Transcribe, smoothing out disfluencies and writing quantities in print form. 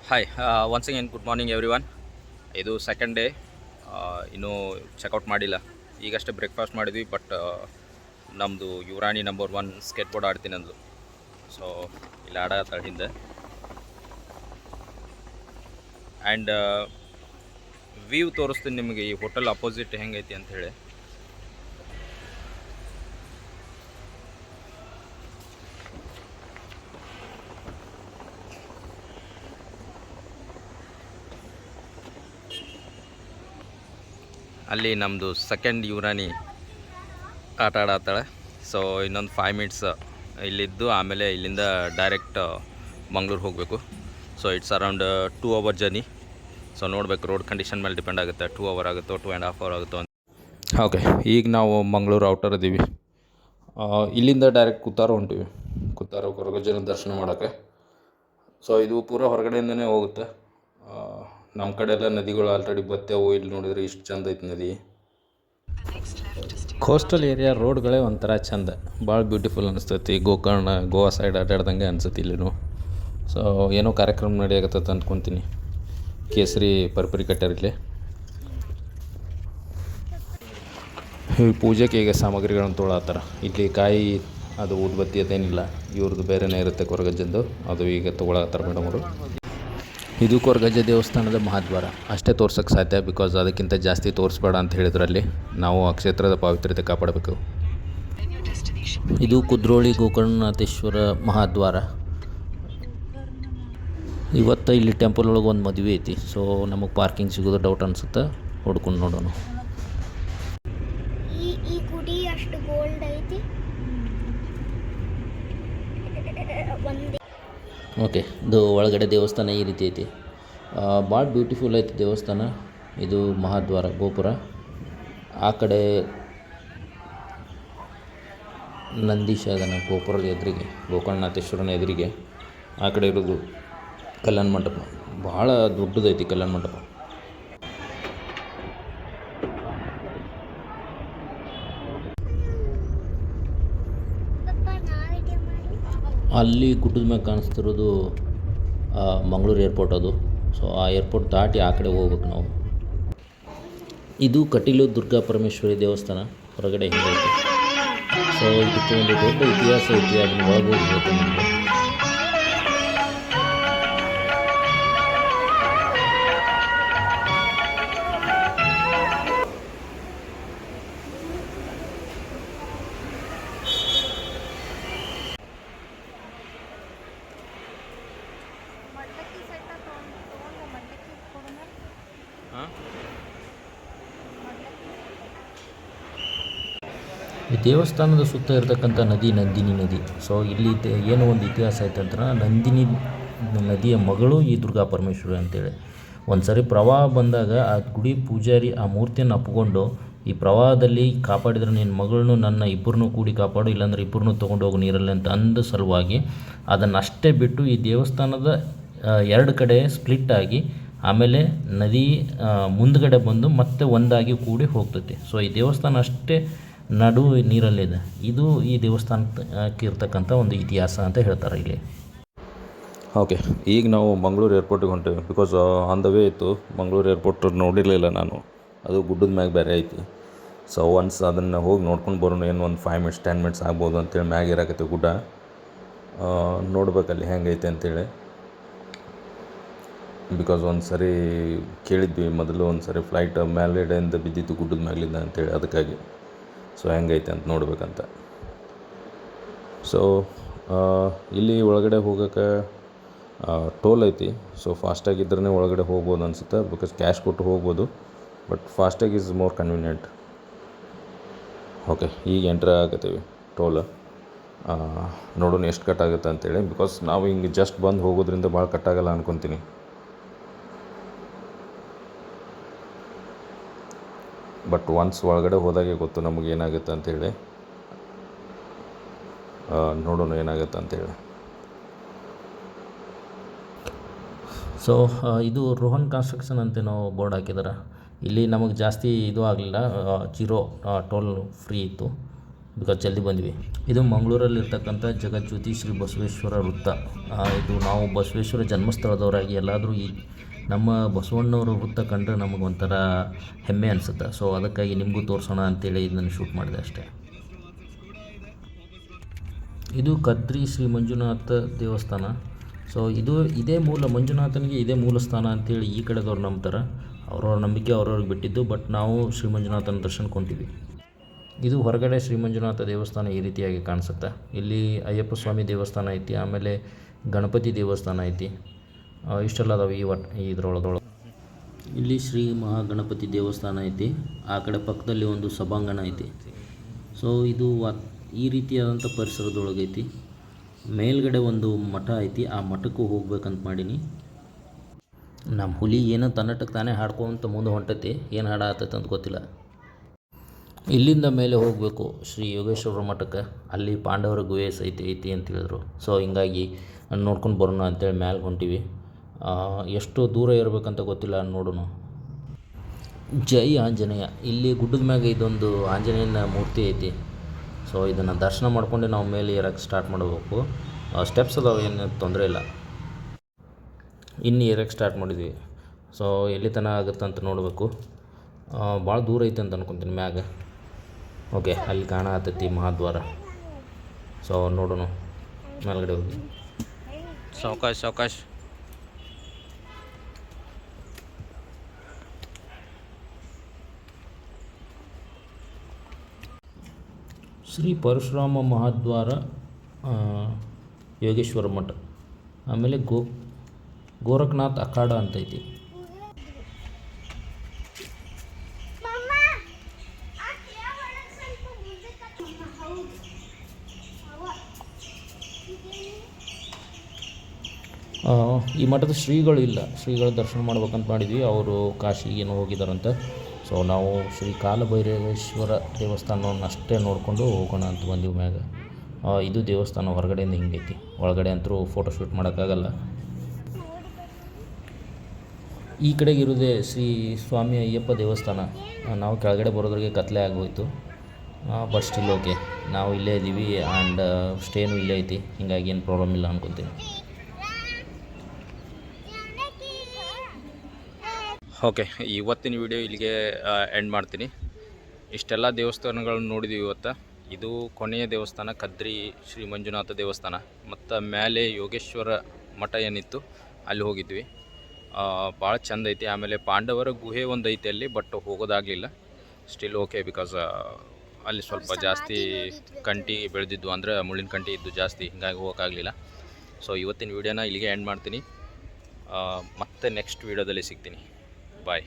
Hi once again good morning every one. ಇದು second day. ಇನ್ನೂ checkout ಮಾಡಿಲ್ಲ. ಈಗಷ್ಟೇ ಬ್ರೇಕ್ಫಾಸ್ಟ್ ಮಾಡಿದ್ವಿ. ಬಟ್ ನಮ್ಮದು ಯುವರಾಣಿ ನಂಬರ್ 1 ಸ್ಕೇಟ್ ಬೋರ್ಡ್ ಆಡ್ತೀನಿ ಅಂದ್ಲು. ಸೊ ಇಲ್ಲಿ ಆಡತ್ತಾಳೆ ಹಿಂದೆ. ಆ್ಯಂಡ್ ವ್ಯೂ ತೋರಿಸ್ತೀನಿ ನಿಮಗೆ ಈ ಹೋಟೆಲ್ ಅಪೋಸಿಟ್ ಹೆಂಗೈತಿ ಅಂಥೇಳಿ. ಅಲ್ಲಿ ನಮ್ಮದು ಸೆಕೆಂಡ್ ಯುವರಾಣಿ ಆಟ ಆಡತ್ತಾಳೆ. ಸೊ ಇನ್ನೊಂದು 5 ಮಿನಿಟ್ಸ್ ಇಲ್ಲಿದ್ದು ಆಮೇಲೆ ಇಲ್ಲಿಂದ ಡೈರೆಕ್ಟ್ ಮಂಗ್ಳೂರು ಹೋಗಬೇಕು. So it's around 2 hour journey. So ನೋಡಬೇಕು, ರೋಡ್ ಕಂಡೀಷನ್ ಮೇಲೆ ಡಿಪೆಂಡ್ ಆಗುತ್ತೆ. 2 ಅವರ್ ಆಗುತ್ತೋ 2.5 ಅವರ್ ಆಗುತ್ತೋ ಅಂತ. ಓಕೆ, ಈಗ ನಾವು ಮಂಗಳೂರು ಔಟರ್ ಇದ್ದೀವಿ. ಇಲ್ಲಿಂದ ಡೈರೆಕ್ಟ್ ಕುತ್ತಾರ ಹೊಂಟಿವಿ. ಕುತ್ತಾರ ಕೊರಗಜ್ಜನ ದರ್ಶನ ಮಾಡೋಕ್ಕೆ. ಸೊ ಇದು ಪೂರ ಹೊರಗಡೆಯಿಂದನೇ ಹೋಗುತ್ತೆ. ನಮ್ಮ ಕಡೆ ಎಲ್ಲ ನದಿಗಳು ಆಲ್ರೆಡಿ ಬತ್ತವು. ಇಲ್ಲಿ ನೋಡಿದರೆ ಇಷ್ಟು ಚಂದ ಐತೆ ನದಿ. ಕೋಸ್ಟಲ್ ಏರಿಯಾ ರೋಡ್ಗಳೇ ಒಂಥರ ಚಂದ, ಭಾಳ ಬ್ಯೂಟಿಫುಲ್ ಅನಿಸ್ತೈತಿ. ಗೋಕರ್ಣ ಗೋವಾ ಸೈಡ್ ಅಡ್ಡಾಡ್ದಂಗೆ ಅನ್ಸುತ್ತೆ ಇಲ್ಲಿನೂ. ಸೊ ಏನೋ ಕಾರ್ಯಕ್ರಮ ನಡೆಯಾಗತ್ತೆ ಅಂದ್ಕೊತೀನಿ. ಕೇಸರಿ ಪರ್ಪರಿ ಕಟ್ಟಾರಿಲ್ಲಿ. ಈ ಪೂಜೆಗೆ ಈಗ ಸಾಮಗ್ರಿಗಳನ್ನು ತೊಗೊಳತ್ತಾರ. ಇಲ್ಲಿ ಕಾಯಿ ಅದು ಊದುಬತ್ತಿ ಅದೇನಿಲ್ಲ, ಇವ್ರದ್ದು ಬೇರೆನೇ ಇರುತ್ತೆ ಕೊರಗಜ್ಜಂದು. ಅದು ಈಗ ತೊಗೊಳತ್ತಾರ ಮೇಡಮ್ ಅವರು. ಇದು ಕೊರಗಜ್ಜ ದೇವಸ್ಥಾನದ ಮಹಾದ್ವಾರ. ಅಷ್ಟೇ ತೋರ್ಸೋಕ್ಕೆ ಸಾಧ್ಯ, ಬಿಕಾಸ್ ಅದಕ್ಕಿಂತ ಜಾಸ್ತಿ ತೋರಿಸ್ಬೇಡ ಅಂತ ಹೇಳಿದ್ರಲ್ಲಿ. ನಾವು ಆ ಕ್ಷೇತ್ರದ ಪಾವಿತ್ರ್ಯತೆ ಕಾಪಾಡಬೇಕು. ಇದು ಕುದ್ರೋಳಿ ಗೋಕರ್ಣನಾಥೇಶ್ವರ ಮಹಾದ್ವಾರ. ಇವತ್ತು ಇಲ್ಲಿ ಟೆಂಪಲ್ ಒಳಗೆ ಒಂದು ಮದುವೆ ಐತಿ. ಸೊ ನಮಗೆ ಪಾರ್ಕಿಂಗ್ ಸಿಗೋದು ಡೌಟ್ ಅನ್ಸುತ್ತೆ. ಹುಡ್ಕೊಂಡು ನೋಡೋಣ. ಈ ಗುಡಿ ಅಷ್ಟು ಗೋಲ್ಡ್ ಐತಿ. ಓಕೆ, ಇದು ಒಳಗಡೆ ದೇವಸ್ಥಾನ ಈ ರೀತಿ ಐತಿ. ಭಾಳ ಬ್ಯೂಟಿಫುಲ್ ಐತಿ ದೇವಸ್ಥಾನ. ಇದು ಮಹಾದ್ವಾರ ಗೋಪುರ. ಆ ಕಡೆ ನಂದೀಶ ಅದನ್ನು ಗೋಪುರದ ಎದುರಿಗೆ, ಗೋಕರ್ಣನಾಥೇಶ್ವರನ ಎದುರಿಗೆ. ಆ ಕಡೆ ಇರೋದು ಕಲ್ಯಾಣ ಮಂಟಪ. ಭಾಳ ದೊಡ್ಡದೈತಿ ಕಲ್ಯಾಣ ಮಂಟಪ. ಅಲ್ಲಿ ಗುಡ್ಡದ ಮ್ಯಾಗ ಕಾಣಿಸ್ತಿರೋದು ಮಂಗಳೂರು ಏರ್ಪೋರ್ಟ್ ಅದು. ಸೊ ಆ ಏರ್ಪೋರ್ಟ್ ದಾಟಿ ಆ ಕಡೆ ಹೋಗ್ಬೇಕು ನಾವು. ಇದು ಕಟೀಲು ದುರ್ಗಾ ಪರಮೇಶ್ವರಿ ದೇವಸ್ಥಾನ ಹೊರಗಡೆ ಹಿಂಗೈತೆ. ಸೊ ಇದಕ್ಕೆ ಒಂದು ದೊಡ್ಡ ಇತಿಹಾಸ ಐತಿ. ಅದನ್ನ ಒಳಗೆ ಹೋಗಿ ಹೇಳ್ತೀನಿ ನಿಮಗೆ. ಈ ದೇವಸ್ಥಾನದ ಸುತ್ತ ಇರತಕ್ಕಂಥ ನದಿ ನಂದಿನಿ ನದಿ. ಸೊ ಇಲ್ಲಿ ಏನೋ ಒಂದು ಇತಿಹಾಸ ಐತೆ ಅಂತ. ನಂದಿನಿ ನದಿಯ ಮಗಳು ಈ ದುರ್ಗಾ ಪರಮೇಶ್ವರಿ ಅಂತೇಳಿ. ಒಂದು ಸರಿ ಪ್ರವಾಹ ಬಂದಾಗ ಆ ಗುಡಿ ಪೂಜಾರಿ ಆ ಮೂರ್ತಿಯನ್ನು ಅಪ್ಪಿಕೊಂಡು, ಈ ಪ್ರವಾಹದಲ್ಲಿ ಕಾಪಾಡಿದ್ರೆ ನಿನ್ನ ಮಗಳನ್ನೂ ನನ್ನ ಇಬ್ಬರನ್ನೂ ಕೂಡಿ ಕಾಪಾಡು, ಇಲ್ಲಾಂದ್ರೆ ಇಬ್ಬರನ್ನೂ ತೊಗೊಂಡು ಹೋಗು ನೀರಲ್ಲಿ ಅಂತ ಅಂದ ಸಲುವಾಗಿ ಅದನ್ನಷ್ಟೇ ಬಿಟ್ಟು ಈ ದೇವಸ್ಥಾನದ 2 ಕಡೆ ಸ್ಪ್ಲಿಟ್ ಆಗಿ ಆಮೇಲೆ ನದಿ ಮುಂದ್ಗಡೆ ಬಂದು ಮತ್ತೆ ಒಂದಾಗಿ ಕೂಡಿ ಹೋಗ್ತೈತಿ. ಸೊ ಈ ದೇವಸ್ಥಾನ ಅಷ್ಟೇ ನಡು ನೀರಲ್ಲಿದೆ. ಇದು ಈ ದೇವಸ್ಥಾನಕ್ಕೆ ಇರ್ತಕ್ಕಂಥ ಒಂದು ಇತಿಹಾಸ ಅಂತ ಹೇಳ್ತಾರೆ ಇಲ್ಲಿ. ಓಕೆ, ಈಗ ನಾವು ಮಂಗಳೂರು ಏರ್ಪೋರ್ಟಿಗೆ ಹೊಂಟೇವೆ. ಬಿಕಾಸ್ ಆನ್ ದ ವೇ ಇತ್ತು. ಮಂಗಳೂರು ಏರ್ಪೋರ್ಟ್ ನೋಡಿರಲಿಲ್ಲ ನಾನು. ಅದು ಗುಡ್ಡದ ಮ್ಯಾಗ ಬೇರೆ ಐತಿ. ಸೊ ಒನ್ಸ್ ಅದನ್ನು ಹೋಗಿ ನೋಡ್ಕೊಂಡು ಬರೋಣ. ಏನು ಒಂದು 5 ಮಿನಿಟ್ಸ್ 10 ಮಿನಿಟ್ಸ್ ಆಗ್ಬೋದು ಅಂತೇಳಿ ಮ್ಯಾಗ ಇರಾಕತ್ತೆ ಗುಡ್ಡ. ನೋಡ್ಬೇಕಲ್ಲಿ ಹೆಂಗೈತೆ ಅಂತೇಳಿ. ಬಿಕಾಸ್ ಒಂದು ಸರಿ ಕೇಳಿದ್ವಿ ಮೊದಲು, ಒಂದು ಸರಿ ಫ್ಲೈಟ್ ಮೇಲ್ಗಡೆಯಿಂದ ಬಿದ್ದಿತ್ತು ಗುಡ್ಡದ ಮ್ಯಾಲಿಂದ ಅಂತೇಳಿ. ಅದಕ್ಕಾಗಿ ಸೊ ಹೆಂಗೈತೆ ಅಂತ ನೋಡ್ಬೇಕಂತ. ಸೊ ಇಲ್ಲಿ ಒಳಗಡೆ ಹೋಗೋಕ್ಕೆ ಟೋಲ್ ಐತಿ. ಸೊ ಫಾಸ್ಟಾಗಿದ್ದರೆ ಒಳಗಡೆ ಹೋಗ್ಬೋದು ಅನಿಸುತ್ತೆ. ಬಿಕಾಸ್ ಕ್ಯಾಶ್ ಕೊಟ್ಟು ಹೋಗ್ಬೋದು. ಬಟ್ ಫಾಸ್ಟಾಗಿ ಈಸ್ ಮೋರ್ ಕನ್ವೀನಿಯೆಂಟ್. ಓಕೆ, ಈಗ ಎಂಟ್ರ್ ಆಗತ್ತೀವಿ ಟೋಲ್. ನೋಡೋಣ ಎಷ್ಟು ಕಟ್ಟಾಗುತ್ತೆ ಅಂತೇಳಿ. ಬಿಕಾಸ್ ನಾವು ಹಿಂಗೆ ಜಸ್ಟ್ ಬಂದು ಹೋಗೋದ್ರಿಂದ ಭಾಳ ಕಟ್ಟಾಗಲ್ಲ ಅಂದ್ಕೊತೀನಿ. ಬಟ್ ಒನ್ಸ್ ಒಳಗಡೆ ಹೋದಾಗೆ ಗೊತ್ತು ನಮಗೆ ಏನಾಗುತ್ತೆ ಅಂಥೇಳಿ. ನೋಡೋಣ ಏನಾಗುತ್ತೆ ಅಂತೇಳಿ. ಸೊ ಇದು ರೋಹನ್ ಕನ್ಸ್ಟ್ರಕ್ಷನ್ ಅಂತೇನೋ ಬೋರ್ಡ್ ಹಾಕಿದ್ದಾರೆ. ಇಲ್ಲಿ ನಮಗೆ ಜಾಸ್ತಿ ಇದು ಆಗಲಿಲ್ಲ. 0 ಟೋಲ್ ಫ್ರೀ ಇತ್ತು. ಬಿಕಾಸ್ ಜಲ್ದಿ ಬಂದ್ವಿ. ಇದು ಮಂಗಳೂರಲ್ಲಿರ್ತಕ್ಕಂಥ ಜಗಜ್ಯೋತಿ ಶ್ರೀ ಬಸವೇಶ್ವರ ವೃತ್ತ. ಇದು ನಾವು ಬಸವೇಶ್ವರ ಜನ್ಮಸ್ಥಳದವರಾಗಿ ಎಲ್ಲಾದರೂ ಈ ನಮ್ಮ ಬಸವಣ್ಣವ್ರ ವೃತ್ತ ಕಂಡ್ರೆ ನಮಗೊಂಥರ ಹೆಮ್ಮೆ ಅನಿಸುತ್ತೆ. ಸೊ ಅದಕ್ಕಾಗಿ ನಿಮಗೂ ತೋರಿಸೋಣ ಅಂತೇಳಿ ಇದನ್ನು ಶೂಟ್ ಮಾಡಿದೆ ಅಷ್ಟೇ. ಇದು ಕದ್ರಿ ಶ್ರೀ ಮಂಜುನಾಥ ದೇವಸ್ಥಾನ. ಸೊ ಇದೇ ಮೂಲ ಮಂಜುನಾಥನಿಗೆ ಇದೇ ಮೂಲ ಸ್ಥಾನ ಅಂತೇಳಿ ಈ ಕಡೆದವ್ರು ನಂಬ್ತಾರೆ. ಅವ್ರವ್ರ ನಂಬಿಕೆ ಅವ್ರವ್ರಿಗೆ ಬಿಟ್ಟಿದ್ದು. ಬಟ್ ನಾವು ಶ್ರೀ ಮಂಜುನಾಥನ ದರ್ಶನಕ್ಕೊಂತೀವಿ. ಇದು ಹೊರಗಡೆ ಶ್ರೀ ಮಂಜುನಾಥ ದೇವಸ್ಥಾನ ಈ ರೀತಿಯಾಗಿ ಕಾಣಿಸುತ್ತೆ. ಇಲ್ಲಿ ಅಯ್ಯಪ್ಪ ಸ್ವಾಮಿ ದೇವಸ್ಥಾನ ಐತಿ, ಆಮೇಲೆ ಗಣಪತಿ ದೇವಸ್ಥಾನ ಐತಿ. ಇಷ್ಟೆಲ್ಲ ಅದಾವೆ ಇದರೊಳಗೆ. ಇಲ್ಲಿ ಶ್ರೀ ಮಹಾಗಣಪತಿ ದೇವಸ್ಥಾನ ಐತಿ. ಆ ಕಡೆ ಪಕ್ಕದಲ್ಲಿ ಒಂದು ಸಭಾಂಗಣ ಐತಿ. ಸೊ ಇದು ಈ ರೀತಿಯಾದಂಥ ಪರಿಸರದೊಳಗೈತಿ. ಮೇಲ್ಗಡೆ ಒಂದು ಮಠ ಐತಿ. ಆ ಮಠಕ್ಕೂ ಹೋಗ್ಬೇಕಂತ ಮಾಡೀನಿ. ನಮ್ಮ ಹುಲಿ ಏನೋ ತನ್ನಟಕ್ಕೆ ತಾನೇ ಹಾಡ್ಕೊಂತ ಮುಂದೆ ಹೊಂಟೈತಿ. ಏನು ಹಾಡ ಆತೈತೆ ಅಂತ ಗೊತ್ತಿಲ್ಲ. ಇಲ್ಲಿಂದ ಮೇಲೆ ಹೋಗಬೇಕು ಶ್ರೀ ಯೋಗೇಶ್ವರ ಮಠಕ್ಕೆ. ಅಲ್ಲಿ ಪಾಂಡವರ ಗುಹೆ ಐತಿ ಅಂತ ಹೇಳಿದ್ರು. ಸೊ ಹಿಂಗಾಗಿ ನೋಡ್ಕೊಂಡು ಬರೋಣ ಅಂತೇಳಿ ಮ್ಯಾಲೆ ಹೊಂಟಿವಿ. ಎಷ್ಟು ದೂರ ಇರಬೇಕಂತ ಗೊತ್ತಿಲ್ಲ, ನೋಡೋಣ. ಜೈ ಆಂಜನೇಯ. ಇಲ್ಲಿ ಗುಡ್ಡದ ಮ್ಯಾಗ ಇದೊಂದು ಆಂಜನೇಯನ ಮೂರ್ತಿ ಐತಿ. ಸೊ ಇದನ್ನು ದರ್ಶನ ಮಾಡ್ಕೊಂಡು ನಾವು ಮೇಲೆ ಏರಕ್ಕೆ ಸ್ಟಾರ್ಟ್ ಮಾಡಬೇಕು. ಸ್ಟೆಪ್ಸ್ ಅದಾವೆ, ಏನು ತೊಂದರೆ ಇಲ್ಲ. ಇನ್ನು ಏರಕ್ಕೆ ಸ್ಟಾರ್ಟ್ ಮಾಡಿದ್ವಿ. ಸೊ ಎಲ್ಲಿ ತನಕ ಆಗುತ್ತಂತ ನೋಡಬೇಕು. ಭಾಳ ದೂರ ಐತೆ ಅಂತ ಅನ್ಕೊತೀನಿ ಮ್ಯಾಗ. ಓಕೆ, ಅಲ್ಲಿ ಕಾಣತೈತಿ ಮಹಾದ್ವಾರ. ಸೊ ನೋಡೋಣ ಮೇಲ್ಗಡೆ ಹೋಗಿ. ಸಾವಕಾಶ. ಶ್ರೀ ಪರಶುರಾಮ ಮಹಾದ್ವಾರ, ಯೋಗೇಶ್ವರ ಮಠ. ಆಮೇಲೆ ಗೋರಖನಾಥ್ ಅಖಾಡ ಅಂತೈತಿ. ಈ ಮಠದ ಶ್ರೀಗಳು ಇಲ್ಲ. ಶ್ರೀಗಳ ದರ್ಶನ ಮಾಡ್ಬೇಕಂತ ಮಾಡಿದ್ವಿ. ಅವರು ಕಾಶಿಗೇನು ಹೋಗಿದ್ದಾರಂತೆ. ಸೊ ನಾವು ಶ್ರೀ ಕಾಲಭೈರವೇಶ್ವರ ದೇವಸ್ಥಾನವನ್ನು ಅಷ್ಟೇ ನೋಡಿಕೊಂಡು ಹೋಗೋಣ ಅಂತ ಬಂದೀವಿ ಮ್ಯಾಗ. ಇದು ದೇವಸ್ಥಾನ ಹೊರಗಡೆಯಿಂದ ಹಿಂಗೈತಿ. ಒಳಗಡೆ ಅಂತೂ ಫೋಟೋಶೂಟ್ ಮಾಡೋಕ್ಕಾಗಲ್ಲ. ಈ ಕಡೆಗೆ ಇರೋದೇ ಶ್ರೀ ಸ್ವಾಮಿ ಅಯ್ಯಪ್ಪ ದೇವಸ್ಥಾನ. ನಾವು ಕೆಳಗಡೆ ಬರೋದ್ರಿಗೆ ಕತ್ಲೆ ಆಗೋಯ್ತು. ಬಟ್ ಸ್ಟಿಲ್ ಓಕೆ, ನಾವು ಇಲ್ಲೇ ಇದ್ದೀವಿ ಆ್ಯಂಡ್ ಸ್ಟೇನು ಇಲ್ಲೇ ಐತಿ. ಹಿಂಗಾಗಿ ಏನು ಪ್ರಾಬ್ಲಮ್ ಇಲ್ಲ ಅನ್ಕೊತೀನಿ. ಓಕೆ, ಇವತ್ತಿನ ವಿಡಿಯೋ ಇಲ್ಲಿಗೆ ಎಂಡ್ ಮಾಡ್ತೀನಿ. ಇಷ್ಟೆಲ್ಲ ದೇವಸ್ಥಾನಗಳನ್ನು ನೋಡಿದ್ದೀವಿ ಇವತ್ತು. ಇದು ಕೊನೆಯ ದೇವಸ್ಥಾನ ಕದ್ರಿ ಶ್ರೀ ಮಂಜುನಾಥ ದೇವಸ್ಥಾನ. ಮತ್ತು ಮೇಲೆ ಯೋಗೇಶ್ವರ ಮಠ ಏನಿತ್ತು ಅಲ್ಲಿ ಹೋಗಿದ್ವಿ. ಭಾಳ ಚೆಂದ ಐತಿ. ಆಮೇಲೆ ಪಾಂಡವರ ಗುಹೆ ಒಂದು ಐತಿ ಅಲ್ಲಿ, ಬಟ್ ಹೋಗೋದಾಗಲಿಲ್ಲ. ಸ್ಟಿಲ್ ಓಕೆ, ಬಿಕಾಸ್ ಅಲ್ಲಿ ಸ್ವಲ್ಪ ಜಾಸ್ತಿ ಕಂಟಿ ಬೆಳೆದಿದ್ದು, ಅಂದರೆ ಮುಳ್ಳಿನ ಕಂಟಿ ಇದ್ದು ಜಾಸ್ತಿ, ಹಿಂಗಾಗಿ ಹೋಗೋಕ್ಕಾಗಲಿಲ್ಲ. ಸೊ ಇವತ್ತಿನ ವಿಡಿಯೋನ ಇಲ್ಲಿಗೆ ಎಂಡ್ ಮಾಡ್ತೀನಿ. ಮತ್ತೆ ನೆಕ್ಸ್ಟ್ ವಿಡಿಯೋದಲ್ಲಿ ಸಿಗ್ತೀನಿ. ಬಾಯ್.